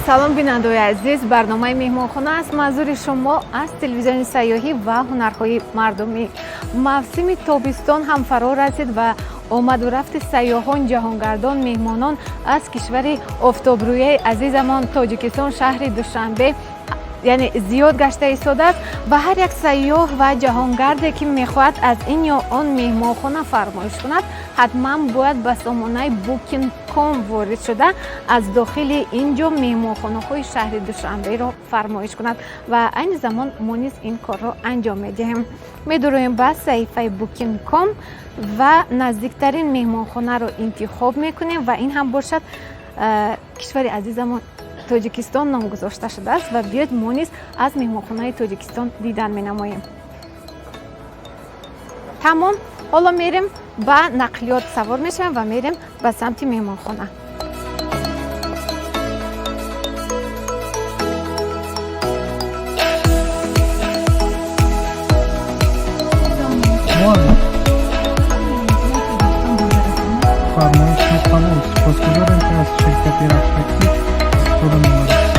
салом бинандаои азиз, барномаи меҳмонхона аст манзури шумо аз телевизиони сайёҳӣ ва ҳунарҳои мардумӣ. мавсими тобистон ҳам фаро расид ва омаду рафти сайёҳон, ҷаҳонгардон, меҳмонон аз кишвари офтобрӯяи азизамон Тоҷикистон, шаҳри Душанбе яъне зиёд гашта истодааст ва ҳар як сайёҳ ва ҷаҳонгарде ки мехоҳад аз ин ё он меҳмонхона фармоиш кунад, ҳатман бояд ба сомонаи Booking.com ворид шуда аз дохили ин ҷо меҳмонхонаҳои шаҳри Душанберо фармоиш кунад ва айни замон мо низ ин корро анҷом медиҳем. медуроем ба саҳифаи Booking.com ва наздиктарин меҳмонхонаро интихоб мекунем ва ин ҳам бошад кишвари азизамон Тоҷикистон ном гузошта шудааст ва биёед мо низ аз меҳмонхонаи Тоҷикистон дидан менамоем. тамом, ҳоло мерем ба нақлиёт савор мешавем ва мерем ба самти меҳмонхона. фармоиш мекунем. Спасибо ки аз ширкати Рахматӣ со'рамаdim.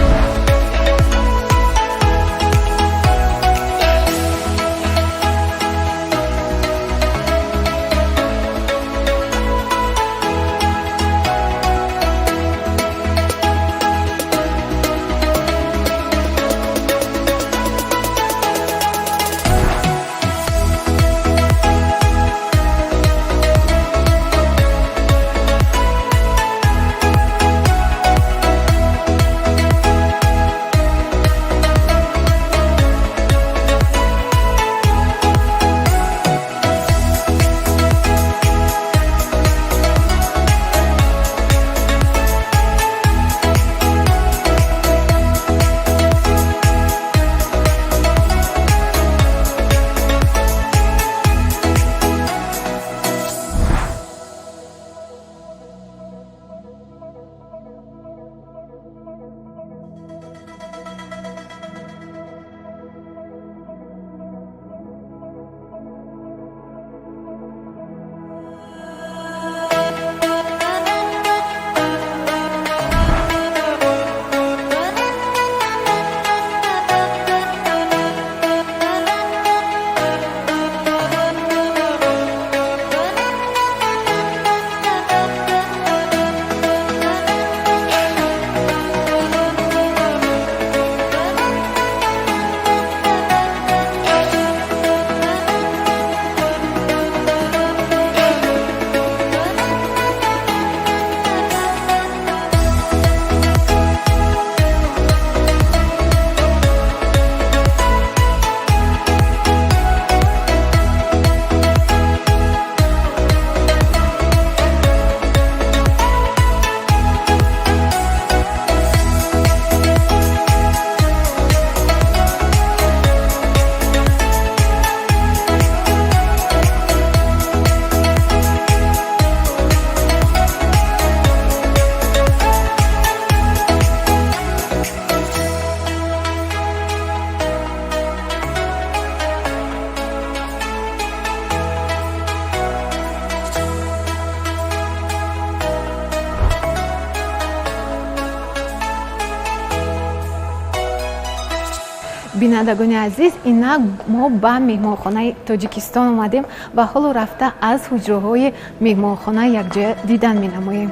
бинандагони азиз, инак мо ба меҳмонхонаи Тоҷикистон омадем ва ҳоло рафта аз ҳуҷраҳои меҳмонхона якҷоя дидан менамоем.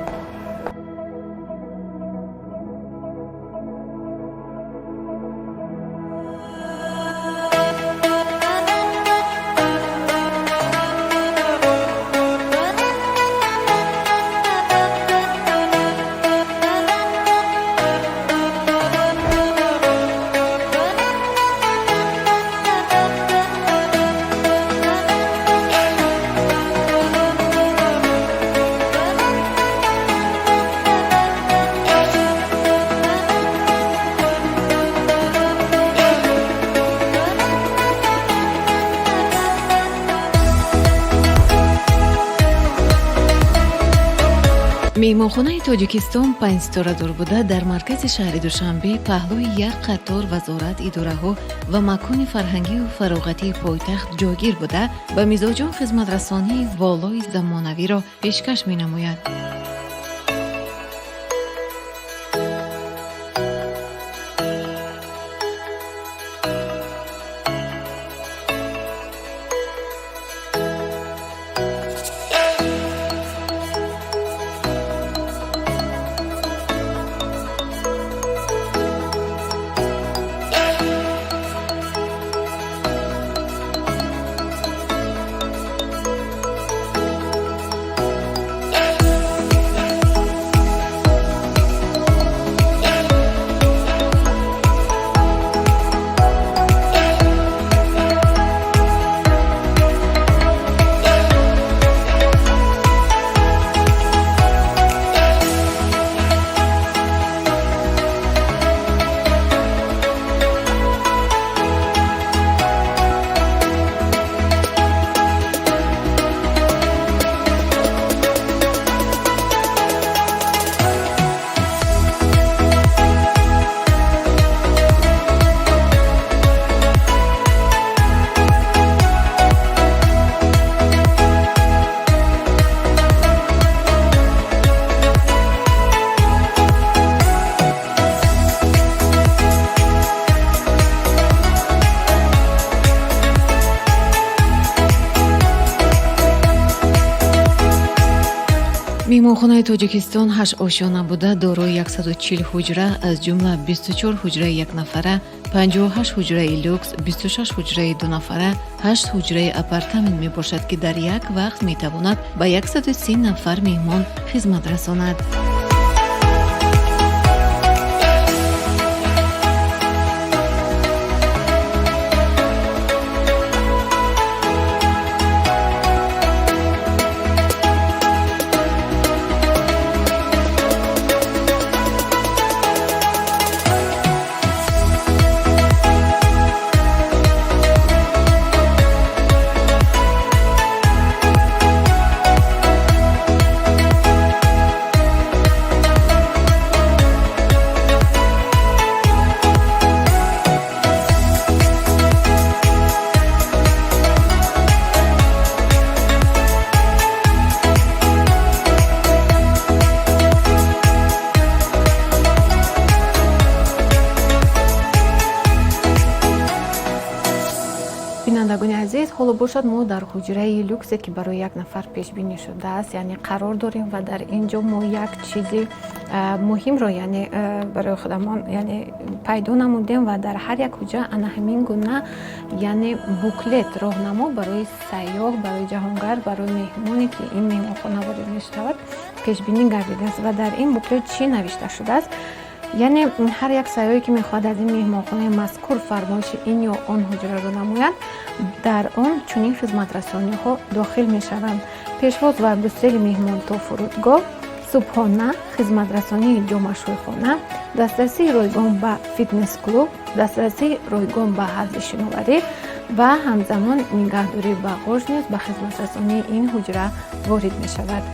меҳмонхонаи Тоҷикистон 5 сторадор буда дар маркази шаҳри Душанбе паҳлӯи як қатор вазорат, идораҳо ва макони фарҳангию фароғатии пойтахт ҷойгир буда ба мизоҷон хизматрасонии волои замонавиро пешкаш менамояд. меҳмонхонаи тоҷикистон 8 ошёна буда дорои 140 ҳуҷра аз ҷумла 24 ҳуҷраи якнафара, 58 ҳуҷраи люкс, 26 ҳуҷраи дунафара, 8 ҳуҷраи апартамент мебошад, ки дар як вақт метавонад ба 130 нафар меҳмон хизмат расонад. бинандагони азиз, ҳоло бошад мо дар ҳуҷраи люксе ки барои як нафар пешбинӣ шудааст, яъне қарор дорем ва дар ин ҷо мо як чизи муҳимро яъне барои худамон яъне пайдо намудем ва дар ҳар як ҳуҷра ана ҳамин гуна яъне буклет роҳнамо барои сайёҳ, барои ҷаҳонгар, барои меҳмоне ки ин меҳмонхона ворид мешавад пешбинӣ гардидааст ва дар ин буклет чӣ навишта шудааст. яъне ҳар як сайёҳе ки мехоҳад аз ин меҳмонхонаи мазкур фармоиши ин ё он ҳуҷраро намояд, дар он чунин хизматрасониҳо дохил мешаванд: пешвоз ва бустели меҳмон то фурудгоҳ, субҳона, хизматрасонии ҷомашӯйхона, дастрасии ройгон ба фитнес-клуб, дастрасии ройгон ба ҳавзи шиноварӣ ва ҳамзамон нигаҳдории бағож низ ба хизматрасонии ин ҳуҷра ворид мешавад.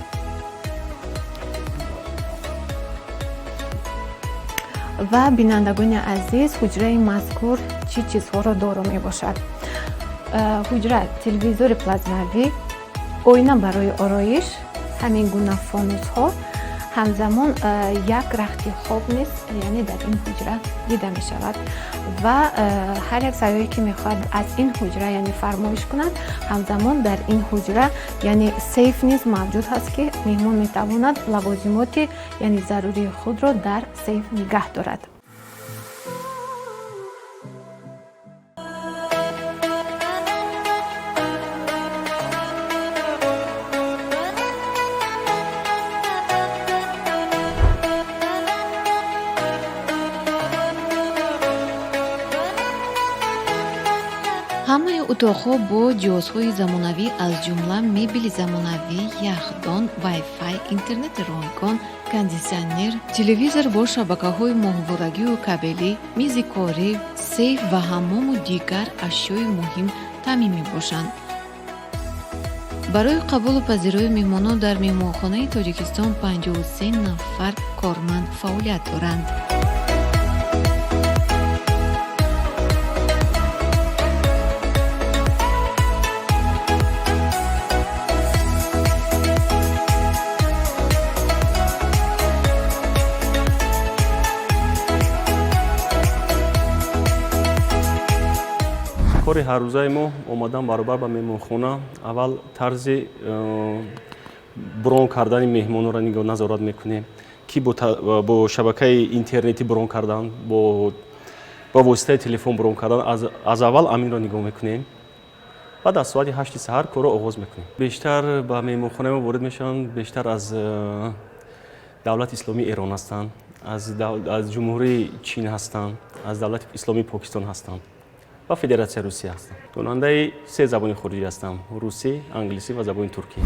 ва бинандагони азиз, ҳуҷраи мазкур чӣ чизҳоро доро мебошад? ҳуҷра телевизори плазмавӣ, оина барои ороиш, ҳамин гуна фонусҳо, ҳамзамон як рахти хоб низ яъне дар ин ҳуҷра дида мешавад ва ҳар як сайёҳе ки мехоҳад аз ин ҳуҷра яъне фармоиш кунад, ҳамзамон дар ин ҳуҷра яъне сейф низ мавҷуд ҳаст, ки меҳмон метавонад лавозимоти яъне зарурии худро дар сейф нигаҳ дорад. ҳамаи утоқҳо бо ҷиҳозҳои замонавӣ аз ҷумла мебели замонавӣ, яхдон, вайфай, интернети ройгон, кондитсионер, телевизор бо шабакаҳои моҳворагию кабелӣ, мизи корӣ, сейф ва ҳаммому дигар ашёи муҳим таъмин мебошанд. барои қабулу пазироии меҳмонон дар меҳмонхонаи тоҷикистон 53 нафар корманд фаъолият доранд. کاری هر روزه ما اومدن برابر با مهمانخانه اول طرز برون کردن مهمانو را نگاه نظارت میکنیم کی با شبکه اینترنتی برون کردن با واسطه تلفن برون کردن از اول امین را نگاه میکنیم. بعد از ساعت 8 سحر کار را آغاز میکنیم. بیشتر با مهمانخانه ما وارد میشن، بیشتر از دولت اسلامی ایران هستند، از جمهوری چین هستند، از دولت اسلامی پاکستان هستند و فدراسیون روسیه هستم. داننده 3 زبان خارجی هستم: روسی، انگلیسی و زبان ترکی.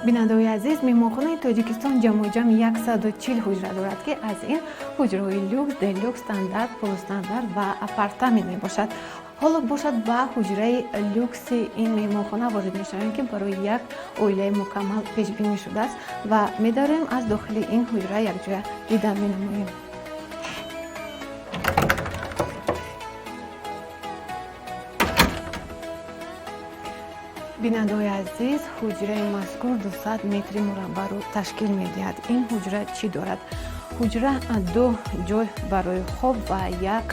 бинандои азиз, меҳмонхонаи тоҷикистон ҷамъоҷам 140 ҳуҷра дорад ки аз ин ҳуҷраҳои люкс, делюкс, стандарт, полустандарт ва апартамент мебошад. ҳоло бошад ба ҳуҷраи люкси ин меҳмонхона ворид мешавем ки барои як оилаи мукаммал пешбинӣ шудааст ва медарем аз дохили ин ҳуҷра якҷоя дидан менамоем. бинандои азиз, ҳуҷраи мазкур 200 метри мураббаъро ташкил медиҳад. ин ҳуҷра чӣ дорад? ҳуҷра 2 ҷой барои хоб ва як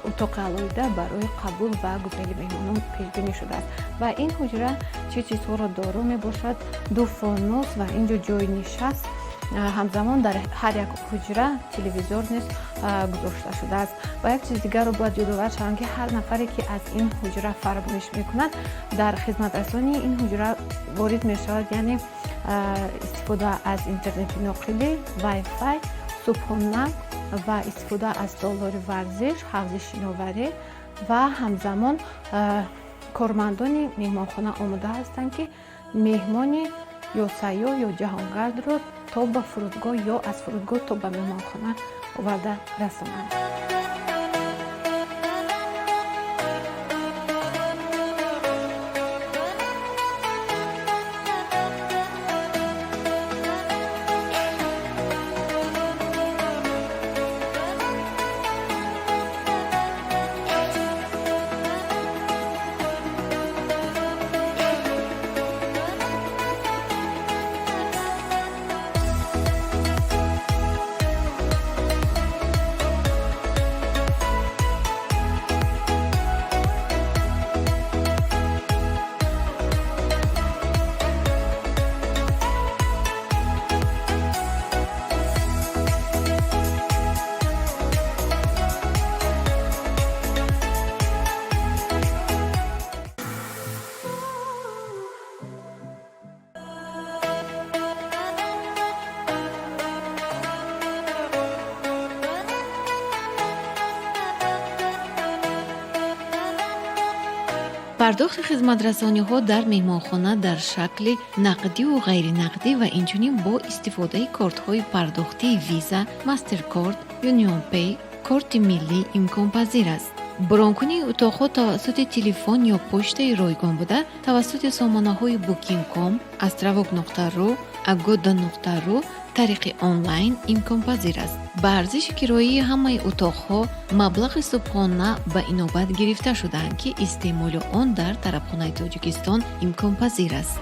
утоқи алоҳида барои қабул ва гузари меҳмонон пешбинӣ шудааст. Ва ин ҳуҷра чӣ чизҳоро дору мебошад? 2 фонус ва инҷо ҷои нишаст. ҳамзамон дар ҳар як ҳуҷра телевизор низ гузошта шудааст. Ва як чизи дигарро бояд ёдовар шавам ки ҳар нафаре ки аз ин ҳуҷра фармоиш мекунад дар хизматрасонии ин ҳуҷра ворид мешавад, яъне истифода аз интернети ноқилӣ, вайфай, субҳона ва истифода аз толори варзиш, ҳавзи шиноварӣ ва ҳамзамон кормандони меҳмонхона омода ҳастанд ки меҳмони ё сайёҳ ё ҷаҳонгардро то ба фурудгоҳ ё аз фурудгоҳ то ба меҳмонхона оварда расонанд. пардохти хизматрасониҳо дар меҳмонхона дар шакли нақдию ғайринақдӣ ва инчунин бо истифодаи кортҳои пардохтии виза, мастеркорд, юнионпей, корти миллӣ имконпазир аст. бронкунии утоқҳо тавассути телефон ё почтаи ройгон буда тавассути сомонаҳои booking.com, astravok.ru, agoda.ru тариқи онлайн имконпазир аст. ба арзиши кироии ҳамаи утоқҳо маблағи субҳона ба инобат гирифта шудаанд ки истеъмоли он дар тарабхонаи Тоҷикистон имконпазир аст.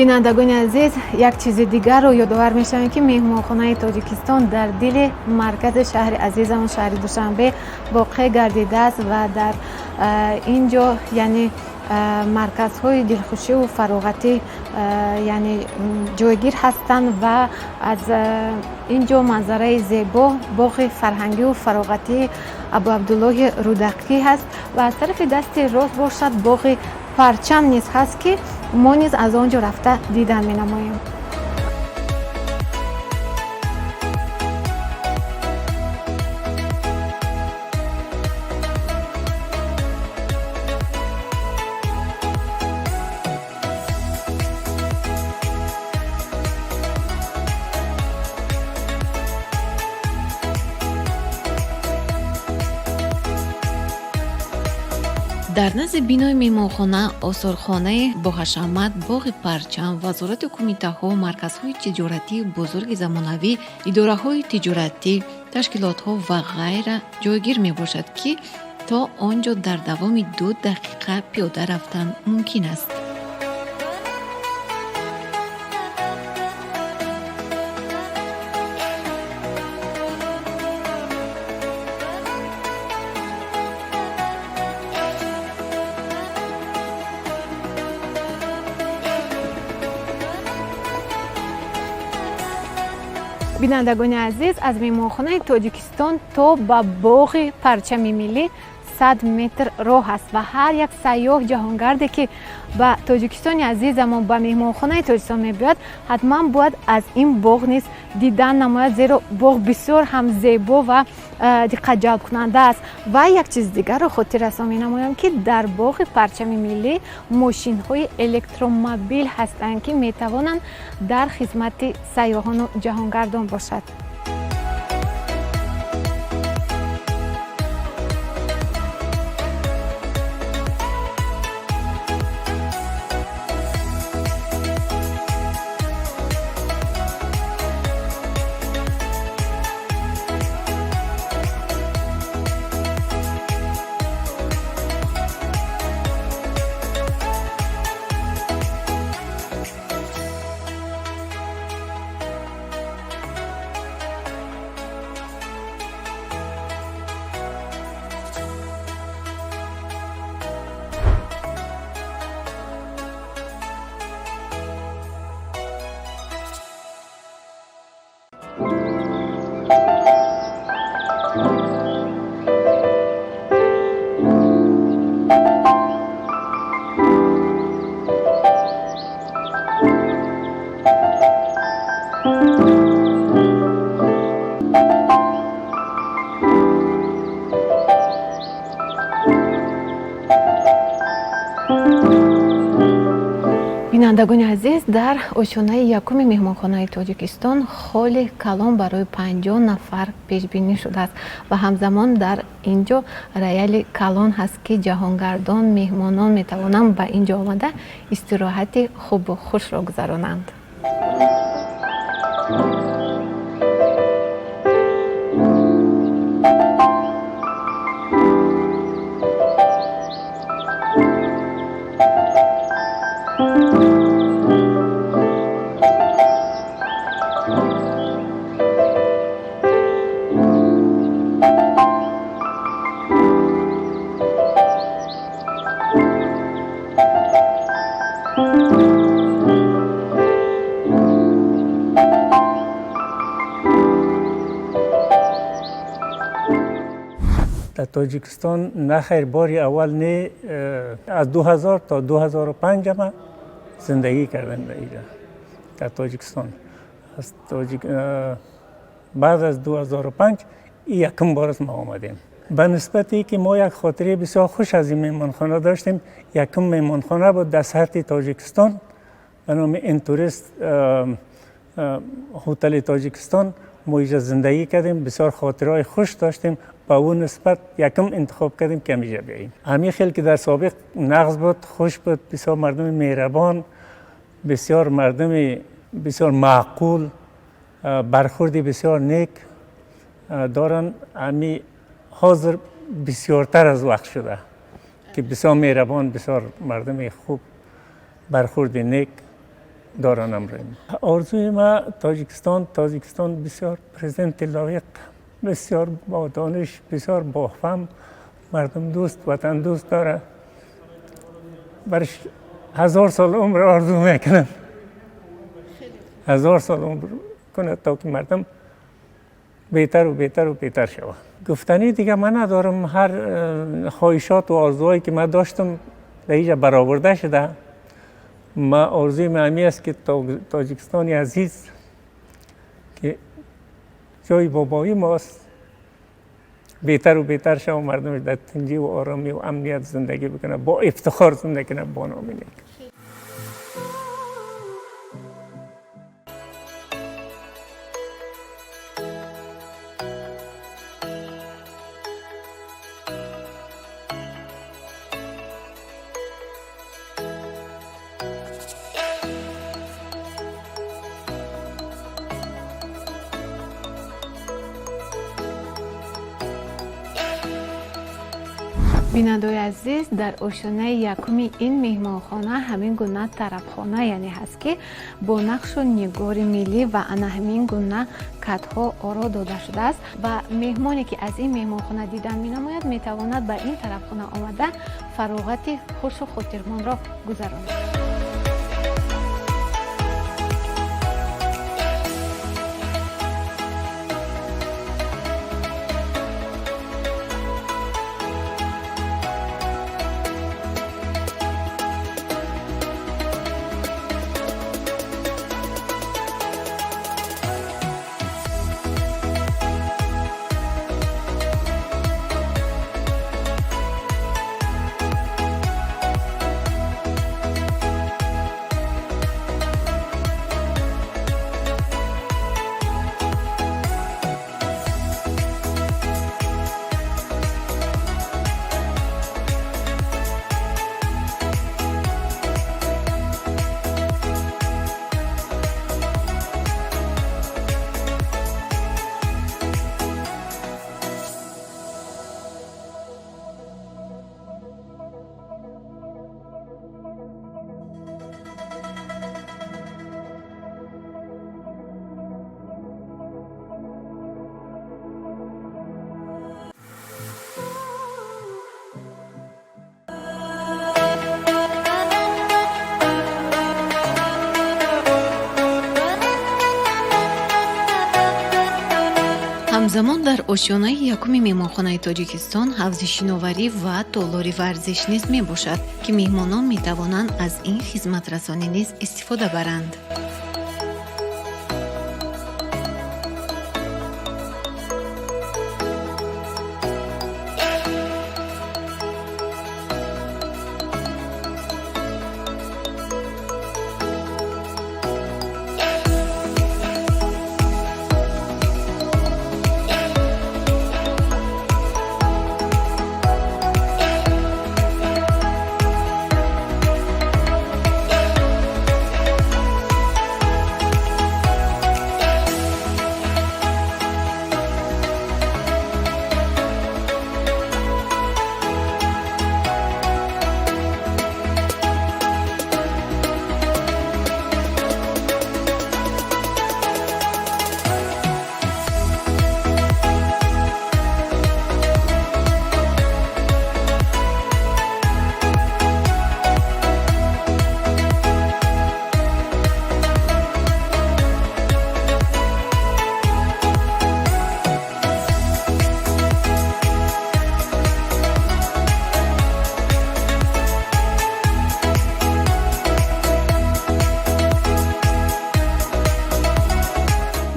бинандагони азиз, як чизи дигарро ёдовар мешавем ки меҳмонхонаи Тоҷикистон дар дили маркази шаҳри азизамон шаҳри Душанбе воқеъ гардидааст ва дар ин ҷо яъне марказҳои дилхушиву фароғатӣ яъне ҷойгир ҳастанд ва аз ин ҷо манзараи зебо боғи фарҳангиву фароғатии Абу Абдуллоҳи Рудақӣ ҳаст ва аз тарафи дасти рост бошад боғи парчам низ ҳаст ки мо низ аз он ҷо рафта дидан менамоем. дар назди бинои меҳмонхона осорхонае боҳашамат, боғи парчам, вазорати кумитаҳо, марказҳои тиҷоратии бузурги замонавӣ, идораҳои тиҷоратӣ, ташкилотҳо ва ғайра ҷойгир мебошад ки تا آنجا در دوام 2 دقیقه پیاده رفتن ممکن است. بینندگان عزیز، از میهمانخانه تاجیکستان تا به باغ پرچم ملی 100 متر راه است و هر یک سیاح جهانگردی که به تاجیکستان عزیزمون به میهمانخانه تاجیکستان میباید حتما باید از این باغ نیز دیدن نماید، زیرا باغ بسیار هم زیبا و دقت جلب کننده است. و یک چیز دیگر رو خاطر رسانی می‌نمایم که در باغ پرچم ملی ماشین های الکتروموبیل هستند که میتوانند در خدمت سیاحان و جهانگردان باشد. بینندگان عزیز، در آشیانه یکم مهمانخانه تاجیکستان حال کلان برای 50 نفر پیش بینی شده است و همزمان در اینجا رایل کلان هست که جهانگردان مهمانان می توانند به اینجا آمده استراحت خوب و خوش را گذرانند. در تاجیکستان نه خیر باری اول نه از 2000 تا 2005 ما زندگی کردم در اینجا در تاجیکستان. بعد از 2005 یکم بار ما آمدیم. به نسبتی که ما یک خاطره بسیار خوش از این میمانخانه داشتیم. یکم میمانخانه بود در سطح تاجیکستان به نام انتوریست هتل تاجیکستان. ما اینجا زندگی کردیم، بسیار خاطرهای خوش داشتیم. با اون نسبت یکم انتخاب کردیم که اینجا بیاییم. همین خیلی که در سابق نغز بود، خوش بود، بسیار مردم مهربان، بسیار مردم بسیار معقول، برخوردی بسیار نیک دارن. همین حاضر بسیارتر از وقت شده که بسیار مهربان، بسیار مردم خوب، برخورد نیک دارن امروز. آرزوی ما تاجیکستان بسیار پرزیدنت لایق، بسیار با دانش، بسیار با فهم، مردم دوست، وطن دوست داره. برش 1000 سال عمر آرزو میکنم، 1000 سال عمر کنه تا که مردم بهتر و بهتر و بهتر شود. گفتنی دیگه من ندارم. هر خواهشات و آرزوهایی که من داشتم در اینجا برآورده شده. ما آرزوی من است که تاجیکستانی عزیز که جای بابایی ماست بهتر و بهتر شد و مردمش در تنجی و آرامی و امنیت زندگی بکنه، با افتخار زندگی کنه، با نام نیک. بینندگان عزیز، در آشیانه یکمی این مهمانخانه همین گونه طرفخانه یعنی هست که با نقش و نگار ملی و انا همین گونه کتها آرا داده شده است و مهمانی که از این مهمانخانه دیدن می نماید می تواند به این طرفخانه آمده فراغت خوش و خاطرمان را گذراند. ҳамзамон дар ошёнаи якуми меҳмонхонаи тоҷикистон ҳавзи шиноварӣ ва толори варзиш низ мебошад ки меҳмонон метавонанд аз ин хизматрасонӣ низ истифода баранд.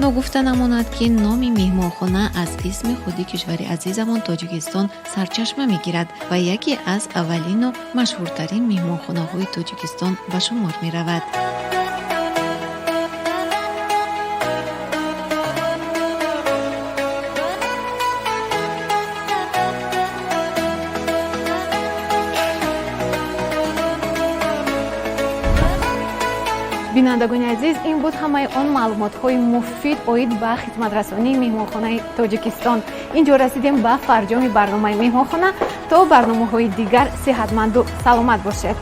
ногуфта намонад ки номи меҳмонхона аз исми худи кишвари азизамон тоҷикистон сарчашма мегирад ва яке аз аввалину машҳуртарин меҳмонхонаҳои тоҷикистон ба шумор меравад. бинандагони азиз, ин буд ҳамаи он маълумотҳои муфид оид ба хизматрасонии меҳмонхонаи тоҷикистон. инҷо расидем ба фарҷоми барномаи меҳмонхона. То барномаҳои дигар сеҳатманду саломат бошед.